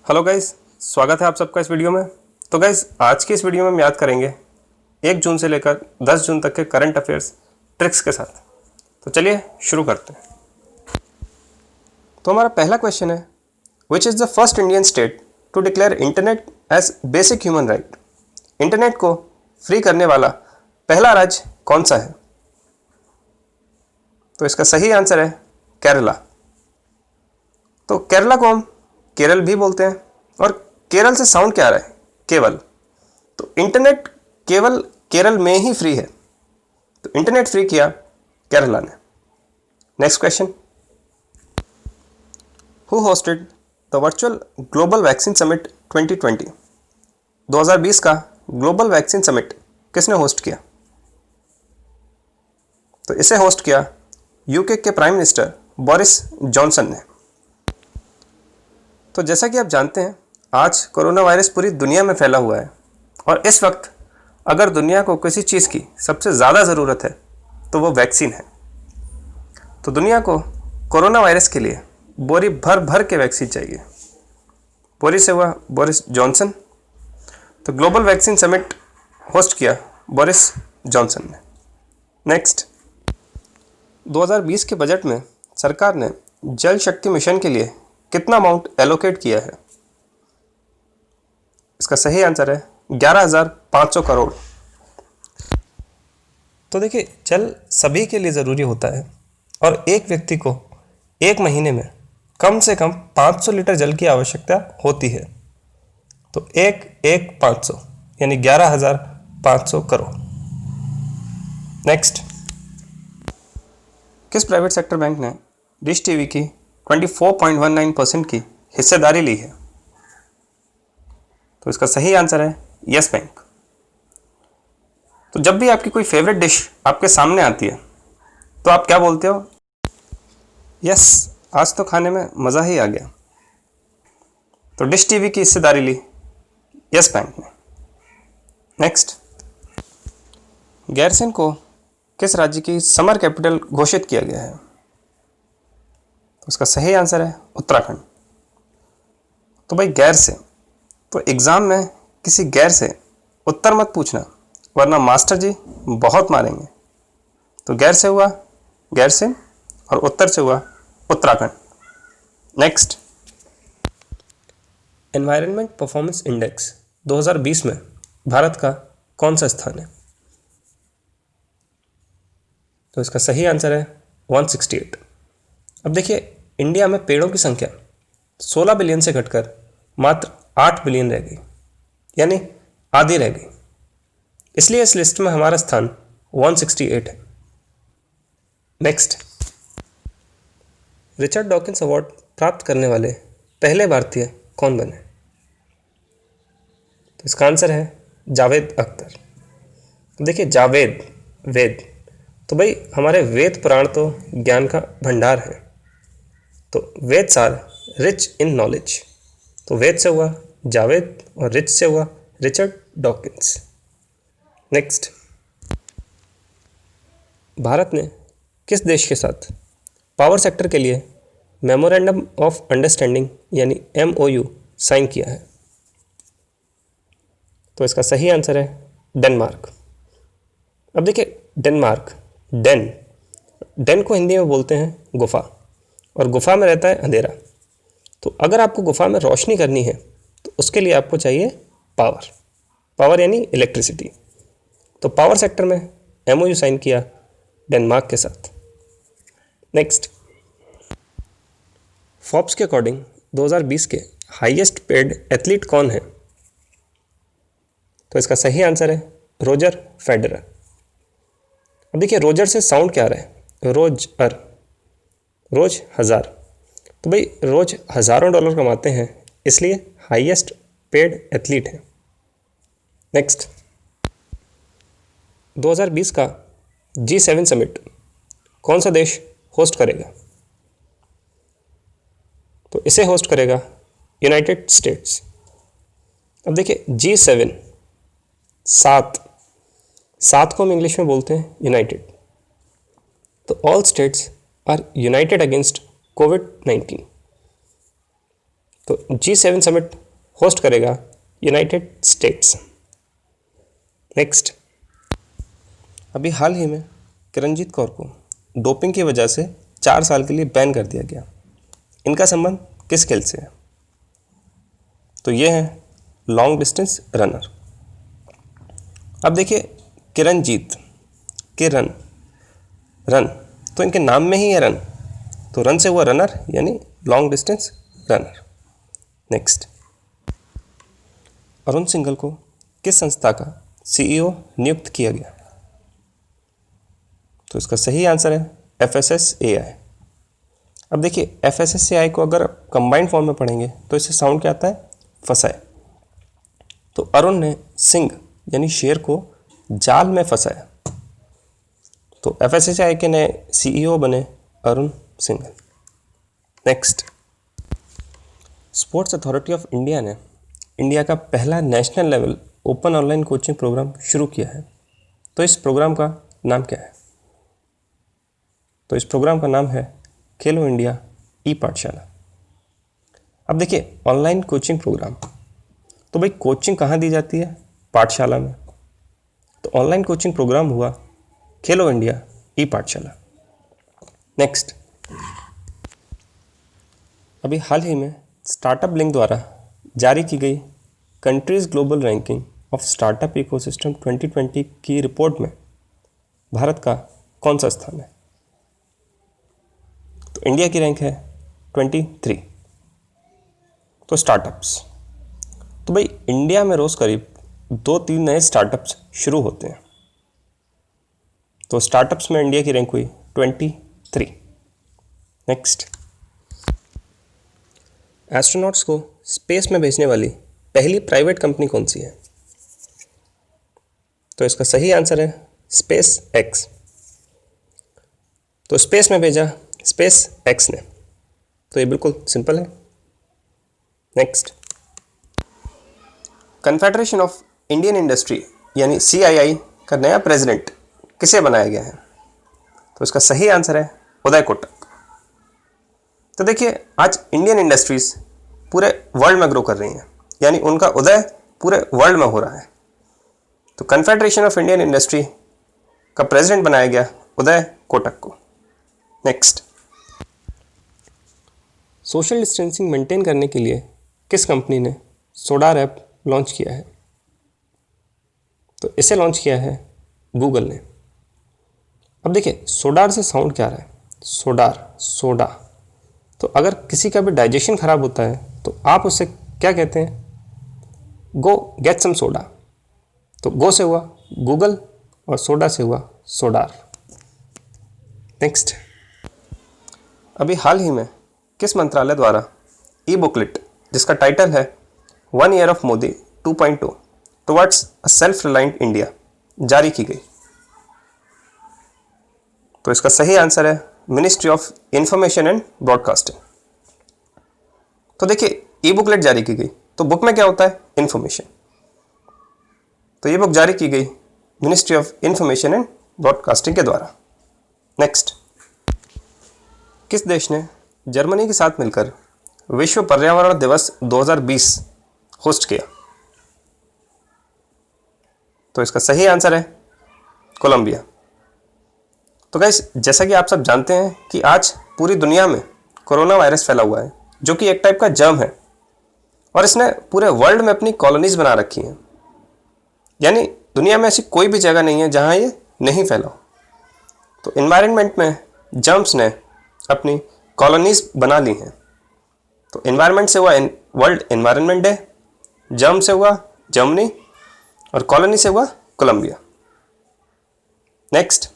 Hello guys, स्वागत है आप सबका इस वीडियो में। तो गाइस, आज की इस वीडियो में हम याद करेंगे 1 जून से लेकर 10 जून तक के करंट अफेयर्स ट्रिक्स के साथ। तो चलिए शुरू करते हैं। तो हमारा पहला क्वेश्चन है, which is the first Indian state to declare internet as basic human right. Internet को फ्री करने वाला पहला राज्य कौन सा है? तो इसका सही आंसर है केरला। तो केरला को हम केरल भी बोलते हैं, और केरल से साउंड क्या आ रहा है? केवल। तो इंटरनेट केवल केरल में ही फ्री है, तो इंटरनेट फ्री किया केरला ने। Next question, who hosted the virtual global vaccine summit 2020। 2020 का ग्लोबल वैक्सीन समिट किसने होस्ट किया? तो इसे होस्ट किया यूके के प्राइम मिनिस्टर बोरिस जॉनसन ने। तो जैसा कि आप जानते हैं, आज कोरोना वायरस पूरी दुनिया में फैला हुआ है, और इस वक्त अगर दुनिया को किसी चीज़ की सबसे ज़्यादा ज़रूरत है तो वो वैक्सीन है। तो दुनिया को कोरोना वायरस के लिए बोरी भर भर के वैक्सीन चाहिए। बोरी से हुआ बोरिस जॉनसन। तो ग्लोबल वैक्सीन समिट होस्ट किया बोरिस जॉनसन ने। नेक्स्ट, 2020 के बजट में सरकार ने जल शक्ति मिशन के लिए कितना अमाउंट एलोकेट किया है? इसका सही आंसर है 11,500 करोड़। तो देखिए, जल सभी के लिए ज़रूरी होता है, और एक व्यक्ति को एक महीने में कम से कम 500 लीटर जल की आवश्यकता होती है। तो एक 500 यानी 11,500 करोड़। नेक्स्ट, किस प्राइवेट सेक्टर बैंक ने डिश टीवी की 24.19% की हिस्सेदारी ली है? तो इसका सही आंसर है यस बैंक। तो जब भी आपकी कोई फेवरेट डिश आपके सामने आती है तो आप क्या बोलते हो? यस, आज तो खाने में मज़ा ही आ गया। तो डिश टीवी की हिस्सेदारी ली यस बैंक ने। नेक्स्ट, गैरसैंण को किस राज्य की समर कैपिटल घोषित किया गया है? उसका सही आंसर है उत्तराखंड। तो भाई, गैर से, तो एग्ज़ाम में किसी गैर से उत्तर मत पूछना, वरना मास्टर जी बहुत मारेंगे। तो गैर से हुआ गैर से, और उत्तर से हुआ Uttarakhand. Next, environment performance index 2020 में भारत का कौन सा स्थान है? तो इसका सही आंसर है 168। अब देखिए, इंडिया में पेड़ों की संख्या 16 बिलियन से घटकर मात्र 8 बिलियन रह गई, यानी आधी रह गई। इसलिए इस लिस्ट में हमारा स्थान 168 है। नेक्स्ट, रिचर्ड डॉकिंस अवार्ड प्राप्त करने वाले पहले भारतीय कौन बने? तो इसका आंसर है जावेद अख्तर। देखिए, जावेद, वेद, तो भाई हमारे वेद पुराण तो ज्ञान का भंडार है। तो Vedas are rich in knowledge. तो वेद से हुआ जावेद, और रिच से हुआ रिचर्ड डॉकिंस। नेक्स्ट, भारत ने किस देश के साथ पावर सेक्टर के लिए मेमोरेंडम ऑफ अंडरस्टैंडिंग यानी MOU साइन किया है? तो इसका सही आंसर है डेनमार्क। अब देखिए, डेनमार्क, डेन को हिंदी में बोलते हैं गुफा, और गुफा में रहता है अंधेरा। तो अगर आपको गुफा में रोशनी करनी है तो उसके लिए आपको चाहिए पावर यानी इलेक्ट्रिसिटी। तो पावर सेक्टर में MOU साइन किया डेनमार्क के साथ। नेक्स्ट, फोर्ब्स के अकॉर्डिंग 2020 के हाईएस्ट पेड एथलीट कौन है? तो इसका सही आंसर है रोजर फेडरर। अब देखिए, रोजर से साउंड क्या आ रहा है? रोज हज़ार। तो भाई, रोज हज़ारों डॉलर कमाते हैं, इसलिए हाईएस्ट पेड एथलीट है। नेक्स्ट, 2020 का G7 समिट कौन सा देश होस्ट करेगा? तो इसे होस्ट करेगा यूनाइटेड स्टेट्स। अब देखिए, G7, सात को हम इंग्लिश में बोलते हैं यूनाइटेड। तो all states are united against कोविड-19। तो G7 समिट होस्ट करेगा यूनाइटेड स्टेट्स। नेक्स्ट, अभी हाल ही में किरणजीत कौर को डोपिंग की वजह से 4 साल के लिए बैन कर दिया गया। इनका संबंध किस खेल से है? तो ये है लॉन्ग डिस्टेंस रनर। अब देखिए, किरणजीत के रन तो इनके नाम में ही है रन, तो रन से हुआ रनर यानी long distance runner. Next, Arun Singhal को किस संस्था का CEO नियुक्त किया गया? तो इसका सही आंसर है FSSAI। अब देखिए, FSSAI को अगर कंबाइंड फॉर्म में पढ़ेंगे तो इससे साउंड क्या आता है? फंसाए। तो अरुण ने सिंह यानी शेर को जाल में फंसाया, तो FSSAI के नए CEO बने Arun Singhal. Next, sports authority of India ने इंडिया का पहला national level open online coaching programme शुरू किया है। तो इस प्रोग्राम का नाम क्या है? तो इस प्रोग्राम का नाम है खेलो इंडिया ई पाठशाला। अब देखिए, ऑनलाइन कोचिंग प्रोग्राम, तो भाई कोचिंग कहाँ दी जाती है? पाठशाला में। तो ऑनलाइन कोचिंग प्रोग्राम हुआ खेलो इंडिया ई पाठशाला। नेक्स्ट, अभी हाल ही में स्टार्टअप लिंक द्वारा जारी की गई countries global ranking of startup ecosystem 2020 की रिपोर्ट में भारत का कौन सा स्थान है? तो इंडिया की रैंक है 23। तो स्टार्टअप्स, तो भाई इंडिया में रोज़ करीब 2-3 नए स्टार्टअप्स शुरू होते हैं। तो स्टार्टअप्स में इंडिया की रैंक हुई 23। नेक्स्ट, एस्ट्रोनॉट्स को स्पेस में भेजने वाली पहली प्राइवेट कंपनी कौन सी है? तो इसका सही आंसर है स्पेस एक्स। तो स्पेस में भेजा स्पेस एक्स ने, तो ये बिल्कुल सिंपल है। Next, confederation of Indian industry यानी CII का नया प्रेसिडेंट किसे बनाया गया है? तो इसका सही आंसर है उदय कोटक। तो देखिए, आज इंडियन इंडस्ट्रीज पूरे वर्ल्ड में ग्रो कर रही हैं, यानी उनका उदय पूरे वर्ल्ड में हो रहा है। तो कन्फेडरेशन ऑफ इंडियन इंडस्ट्री का प्रेसिडेंट बनाया गया उदय कोटक को। नेक्स्ट, सोशल डिस्टेंसिंग मेंटेन करने के लिए किस कंपनी ने सोडार ऐप लॉन्च किया है? तो इसे लॉन्च किया है गूगल ने। अब देखिए, सोडार से साउंड क्या आ रहा है? SODAR, soda. तो अगर किसी का भी डाइजेशन खराब होता है तो आप उससे क्या कहते हैं? Go get some soda. तो गो से हुआ गूगल और सोडा से हुआ सोडार। नेक्स्ट, अभी हाल ही में किस मंत्रालय द्वारा ई बुकलेट जिसका टाइटल है 1 year of Modi 2.2 towards a self reliant India जारी की गई? तो इसका सही आंसर है ministry of information and broadcasting. तो देखिए, ई बुकलेट जारी की गई, तो बुक में क्या होता है? इंफॉर्मेशन। तो ये बुक जारी की गई ministry of information and broadcasting के द्वारा। नेक्स्ट, किस देश ने जर्मनी के साथ मिलकर विश्व पर्यावरण दिवस 2020 होस्ट किया? तो इसका सही आंसर है कोलंबिया। तो गाइस, जैसा कि आप सब जानते हैं कि आज पूरी दुनिया में कोरोना वायरस फैला हुआ है, जो कि एक टाइप का जर्म है, और इसने पूरे वर्ल्ड में अपनी कॉलोनीज बना रखी हैं। यानी दुनिया में ऐसी कोई भी जगह नहीं है जहां ये नहीं फैला हो। तो एनवायरनमेंट में जर्म्स ने अपनी कॉलोनीज बना ली हैं। तो एनवायरनमेंट से हुआ वर्ल्ड एनवायरनमेंट डे, जर्म से हुआ जर्मनी, और कॉलोनी से हुआ Colombia. Next,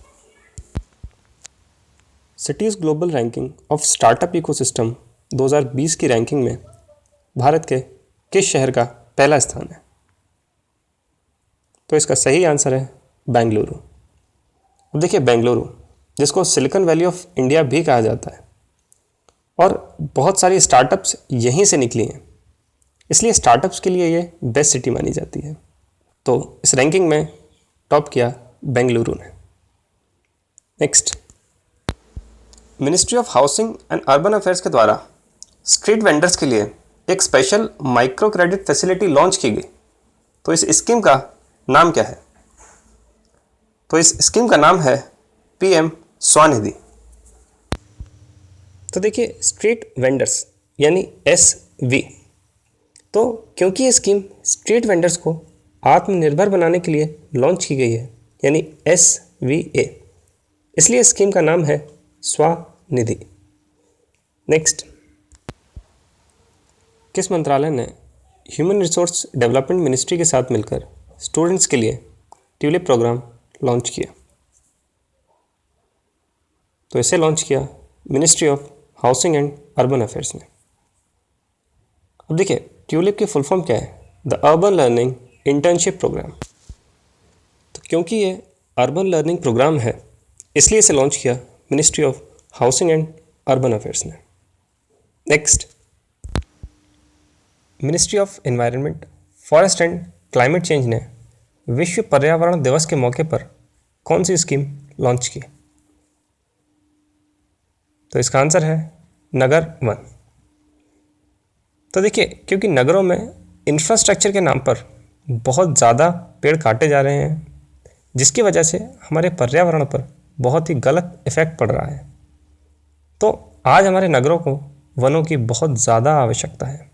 cities global ranking of startup ecosystem 2020 की रैंकिंग में भारत के किस शहर का पहला स्थान है? तो इसका सही आंसर है बेंगलुरु। अब देखिए, बेंगलुरु जिसको सिलिकॉन वैली ऑफ इंडिया भी कहा जाता है, और बहुत सारी स्टार्टअप्स यहीं से निकली हैं, इसलिए स्टार्टअप्स के लिए ये बेस्ट सिटी मानी जाती है। तो इस रैंकिंग में टॉप किया बेंगलुरु ने। Next, ministry of housing and urban affairs के द्वारा स्ट्रीट वेंडर्स के लिए एक special micro credit facility launch की गई। तो इस स्कीम का नाम क्या है? तो इस स्कीम का नाम है पीएम स्वनिधि। तो देखिए स्ट्रीट वेंडर्स यानी एसवी, तो क्योंकि ये स्कीम स्ट्रीट वेंडर्स को आत्मनिर्भर बनाने के लिए लॉन्च की गई है यानी SVA, इसलिए स्कीम का नाम है स्वनिधि। नेक्स्ट, किस मंत्रालय ने ह्यूमन रिसोर्स डेवलपमेंट मिनिस्ट्री के साथ मिलकर स्टूडेंट्स के लिए ट्यूलिप प्रोग्राम लॉन्च किया? तो इसे लॉन्च किया ministry of housing and urban affairs ने। अब देखिए ट्यूलिप की फुल फॉर्म क्या है? The urban learning internship programme. तो क्योंकि ये अर्बन लर्निंग प्रोग्राम है इसलिए इसे लॉन्च किया ministry of housing and urban affairs ने। Next, ministry of environment, forest and climate change ने विश्व पर्यावरण दिवस के मौके पर कौन सी स्कीम लॉन्च की? तो इसका आंसर है नगर वन। तो देखिए क्योंकि नगरों में इंफ्रास्ट्रक्चर के नाम पर बहुत ज़्यादा पेड़ काटे जा रहे हैं जिसकी वजह से हमारे पर्यावरण पर बहुत ही गलत इफ़ेक्ट पड़ रहा है, तो आज हमारे नगरों को वनों की बहुत ज़्यादा आवश्यकता है।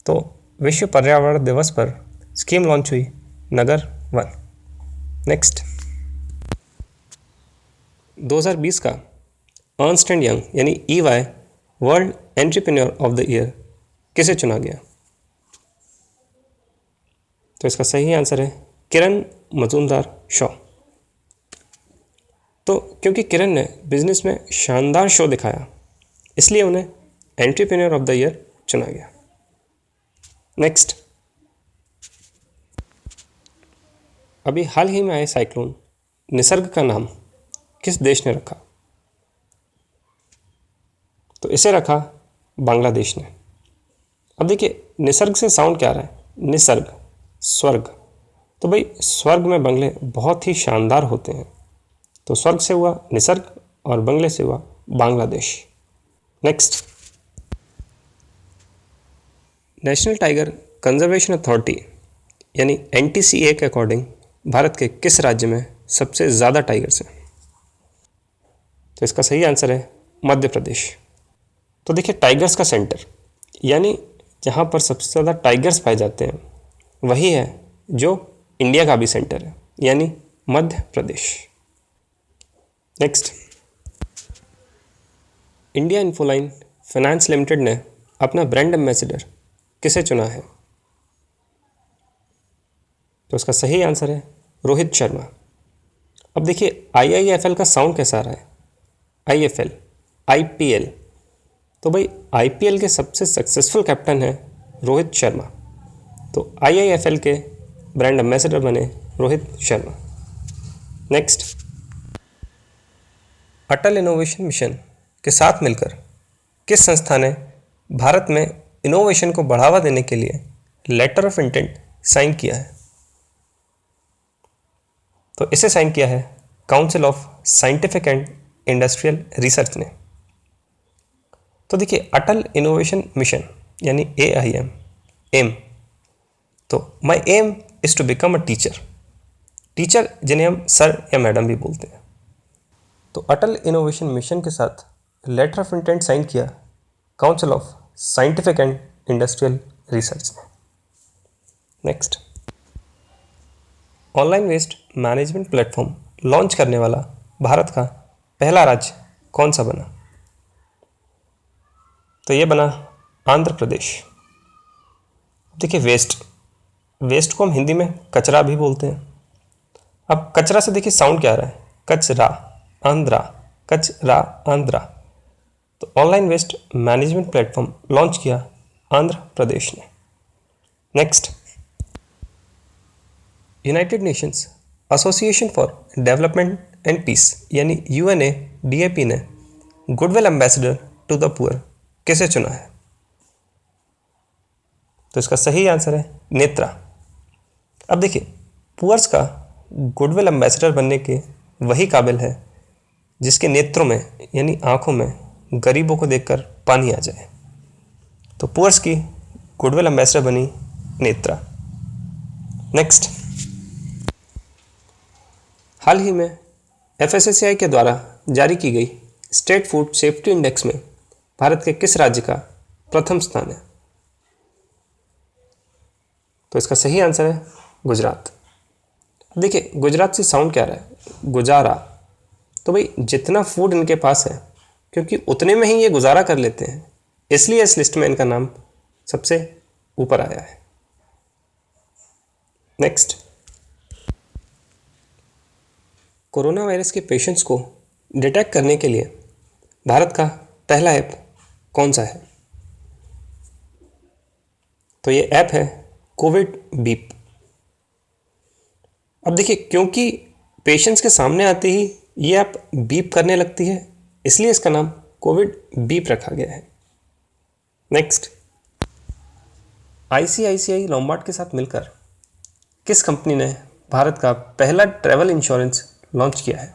तो विश्व पर्यावरण दिवस पर स्कीम लॉन्च हुई नगर वन। नेक्स्ट, 2020 का अर्नस्ट एंड यंग यानी EY world entrepreneur of the year किसे चुना गया? तो इसका सही आंसर है किरण मजूमदार शॉ। तो क्योंकि किरण ने बिजनेस में शानदार शो दिखाया इसलिए उन्हें एंटरप्रेन्योर ऑफ द ईयर चुना गया। नेक्स्ट, अभी हाल ही में आए साइक्लोन निसर्ग का नाम किस देश ने रखा? तो इसे रखा बांग्लादेश ने। अब देखिए निसर्ग से साउंड क्या आ रहा है? निसर्ग, स्वर्ग। तो भाई स्वर्ग में बंगले बहुत ही शानदार होते हैं, तो स्वर्ग से हुआ निसर्ग और बंगले से हुआ Bangladesh. Next, national tiger conservation authority यानी NTCA के अकॉर्डिंग भारत के किस राज्य में सबसे ज़्यादा टाइगर्स हैं? तो इसका सही आंसर है मध्य प्रदेश। तो देखिए टाइगर्स का सेंटर यानी जहाँ पर सबसे ज़्यादा टाइगर्स पाए जाते हैं वही है जो इंडिया का भी सेंटर है यानी Madhya Pradesh. Next, India Infoline finance limited ने अपना ब्रांड एम्बेसडर किसे चुना है? तो इसका सही आंसर है रोहित शर्मा। अब देखिए IIFL का साउंड कैसा आ रहा है? IFL, IPL। तो भाई IPL के सबसे सक्सेसफुल कैप्टन है रोहित शर्मा, तो IIFL के ब्रांड एम्बेसडर बने रोहित शर्मा। नेक्स्ट, अटल इनोवेशन मिशन के साथ मिलकर किस संस्था ने भारत में इनोवेशन को बढ़ावा देने के लिए लेटर ऑफ इंटेंट साइन किया है? तो इसे साइन किया है council of scientific and industrial research ने। तो देखिए अटल इनोवेशन मिशन यानी AIM, एम। तो my aim is to become a teacher जिन्हें हम सर या मैडम भी बोलते हैं। तो अटल इनोवेशन मिशन के साथ लेटर ऑफ इंटेंट साइन किया council of scientific and industrial research ने। Next, online waste management platform launch करने वाला भारत का पहला राज्य कौन सा बना? तो ये बना आंध्र प्रदेश। देखिए वेस्ट को हम हिंदी में कचरा भी बोलते हैं। अब कचरा से देखिए साउंड क्या आ रहा है? कचरा आंध्रा, कचरा आंध्रा। तो online waste management platform launch किया आंध्र प्रदेश ने। Next, United Nations association for development and peace यानी UNADAP ने goodwill ambassador to the poor किसे चुना है? तो इसका सही आंसर है नेत्रा। अब देखिए पुअर्स का गुडविल एम्बेसडर बनने के वही काबिल है जिसके नेत्रों में यानी आंखों में गरीबों को देखकर पानी आ जाए। तो पुअर्स की गुडविल एम्बेसडर बनी नेत्रा। नेक्स्ट, हाल ही में FSSAI के द्वारा जारी की गई स्टेट फूड सेफ्टी इंडेक्स में भारत के किस राज्य का प्रथम स्थान है? तो इसका सही आंसर है गुजरात। देखिए, गुजरात से साउंड क्या रहा है? गुजारा। तो भाई जितना फूड इनके पास है, क्योंकि उतने में ही ये गुजारा कर लेते हैं, इसलिए इस लिस्ट में इनका नाम सबसे ऊपर आया है। नेक्स्ट, कोरोना वायरस के पेशेंट्स को डिटेक्ट करने के लिए भारत का पहला ऐप कौन सा है? तो ये ऐप है कोविड बीप। अब देखिए, क्योंकि पेशेंट्स के सामने आते ही ये ऐप बीप करने लगती है, इसलिए इसका नाम कोविड बीप रखा गया है। नेक्स्ट, ICICI लॉम्बार्ड के साथ मिलकर किस कंपनी ने भारत का पहला ट्रैवल इंश्योरेंस लॉन्च किया है?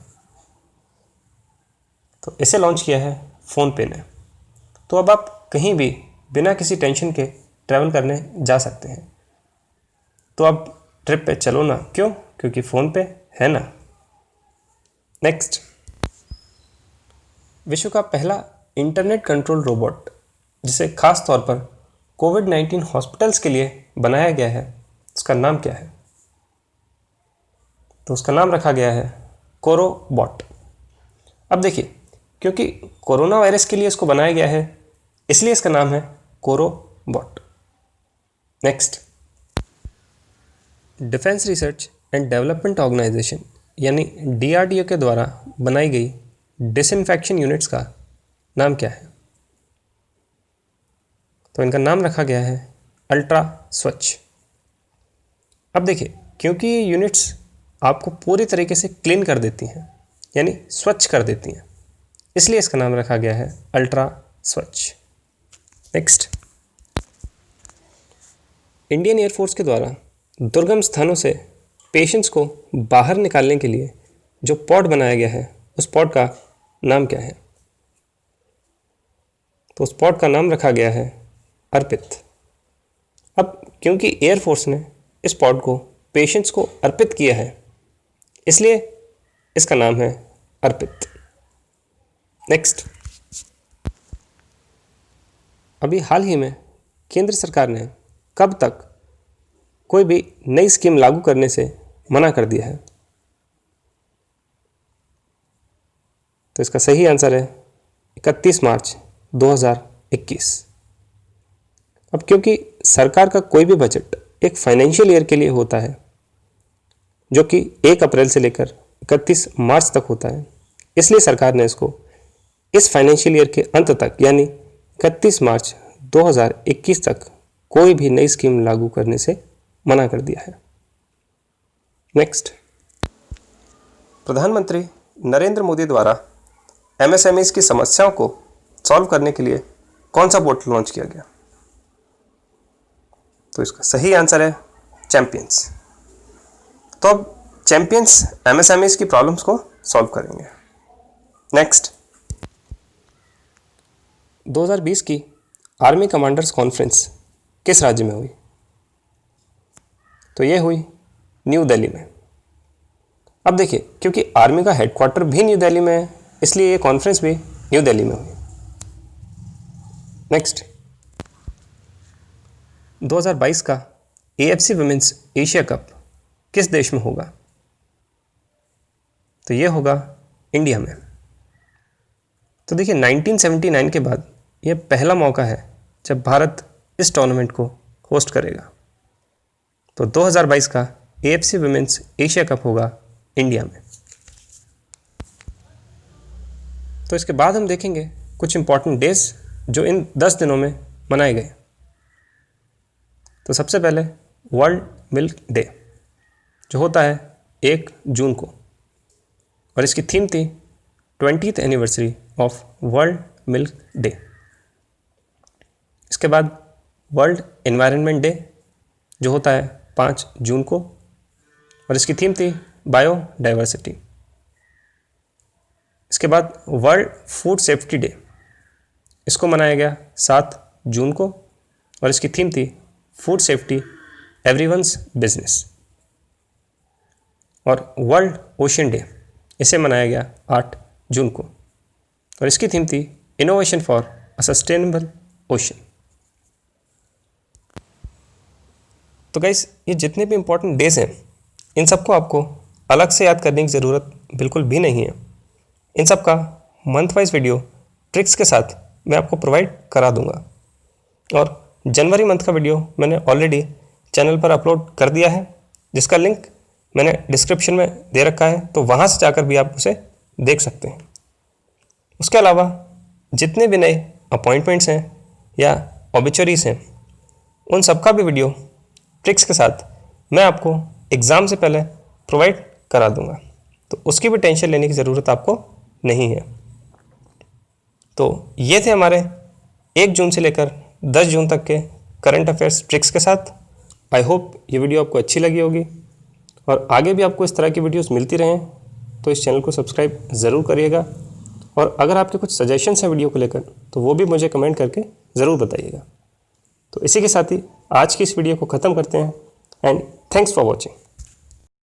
तो इसे लॉन्च किया है फ़ोनपे ने। तो अब आप कहीं भी बिना किसी टेंशन के ट्रैवल करने जा सकते हैं। तो अब ट्रिप पे चलो ना। क्यों? क्योंकि फ़ोनपे है ना। नेक्स्ट, विश्व का पहला इंटरनेट कंट्रोल रोबोट जिसे खास तौर पर कोविड-19 हॉस्पिटल्स के लिए बनाया गया है, उसका नाम क्या है? तो उसका नाम रखा गया है कोरोबॉट। अब देखिए, क्योंकि कोरोना वायरस के लिए इसको बनाया गया है, इसलिए इसका नाम है Corobot. Next, defence research and development organisation यानी DRDO के द्वारा बनाई गई डिसइंफेक्शन यूनिट्स का नाम क्या है? तो इनका नाम रखा गया है अल्ट्रा स्वच्छ। अब देखिए, क्योंकि ये यूनिट्स आपको पूरी तरीके से क्लीन कर देती हैं, यानी स्वच्छ कर देती हैं, इसलिए इसका नाम रखा गया है अल्ट्रा स्वच्छ। नेक्स्ट, इंडियन एयरफोर्स के द्वारा दुर्गम स्थानों से पेशेंट्स को बाहर निकालने के लिए जो पॉड बनाया गया है, उस पॉड का नाम क्या है? तो उस पॉड का नाम रखा गया है अर्पित। अब क्योंकि एयरफोर्स ने इस पॉड को पेशेंट्स को अर्पित किया है, इसलिए इसका नाम है अर्पित। नेक्स्ट, अभी हाल ही में केंद्र सरकार ने कब तक कोई भी नई स्कीम लागू करने से मना कर दिया है? तो इसका सही आंसर है 31 मार्च 2021। अब क्योंकि सरकार का कोई भी बजट एक फाइनेंशियल ईयर के लिए होता है, जो कि 1 अप्रैल से लेकर 31 मार्च तक होता है, इसलिए सरकार ने इसको इस फाइनेंशियल ईयर के अंत तक यानी 31 मार्च 2021 तक कोई भी नई स्कीम लागू करने से मना कर दिया है। नेक्स्ट, प्रधानमंत्री नरेंद्र मोदी द्वारा MSMEs की समस्याओं को सॉल्व करने के लिए कौन सा पोर्टल लॉन्च किया गया? तो इसका सही आंसर है चैंपियंस। तो अब चैंपियंस MSMEs की प्रॉब्लम्स को सॉल्व करेंगे। नेक्स्ट, 2020 की आर्मी कमांडर्स कॉन्फ्रेंस किस राज्य में हुई? तो ये हुई न्यू दिल्ली में। अब देखिए, क्योंकि आर्मी का हेडक्वार्टर भी न्यू दिल्ली में है, इसलिए ये कॉन्फ्रेंस भी न्यू दिल्ली में हुई। नेक्स्ट, 2022 का AFC वुमेन्स एशिया कप किस देश में होगा? तो ये होगा इंडिया में। तो देखिए, 1979 के बाद यह पहला मौका है जब भारत इस टूर्नामेंट को होस्ट करेगा। तो 2022 का AFC वुमेन्स एशिया कप होगा इंडिया में। तो इसके बाद हम देखेंगे कुछ इंपॉर्टेंट डेज जो इन 10 दिनों में मनाए गए। तो सबसे पहले वर्ल्ड मिल्क डे जो होता है 1 जून को, और इसकी थीम थी 20th anniversary of world milk day. इसके बाद वर्ल्ड एनवायरनमेंट डे जो होता है 5 जून को, और इसकी थीम थी बायोडाइवर्सिटी। इसके बाद वर्ल्ड फूड सेफ्टी डे, इसको मनाया गया 7 जून को, और इसकी थीम थी फूड सेफ्टी एवरीवन्स बिजनेस। और वर्ल्ड ओशन डे इसे मनाया गया 8 जून को, और इसकी थीम थी innovation for a sustainable ocean. तो गाइस, ये जितने भी इम्पोर्टेंट डेज हैं इन सबको आपको अलग से याद करने की ज़रूरत बिल्कुल भी नहीं है। इन सब का मंथ वाइज वीडियो ट्रिक्स के साथ मैं आपको प्रोवाइड करा दूंगा। और जनवरी मंथ का वीडियो मैंने ऑलरेडी चैनल पर अपलोड कर दिया है, जिसका लिंक मैंने डिस्क्रिप्शन में दे रखा है, तो वहाँ से जाकर भी आप उसे देख सकते हैं। उसके अलावा जितने भी नए अपॉइंटमेंट्स हैं या ऑबिचरीज हैं उन सब का भी वीडियो ट्रिक्स के साथ मैं आपको एग्ज़ाम से पहले प्रोवाइड करा दूंगा, तो उसकी भी टेंशन लेने की ज़रूरत आपको नहीं है। तो ये थे हमारे 1 जून से लेकर 10 जून तक के करंट अफेयर्स ट्रिक्स के साथ। आई होप ये वीडियो आपको अच्छी लगी होगी, और आगे भी आपको इस तरह की वीडियोस मिलती रहें तो इस चैनल को सब्सक्राइब ज़रूर करिएगा। और अगर आपके कुछ सजेशंस हैं वीडियो को लेकर तो वो भी मुझे कमेंट करके ज़रूर बताइएगा। तो इसी के साथ ही आज की इस वीडियो को ख़त्म करते हैं, एंड थैंक्स फॉर वॉचिंग।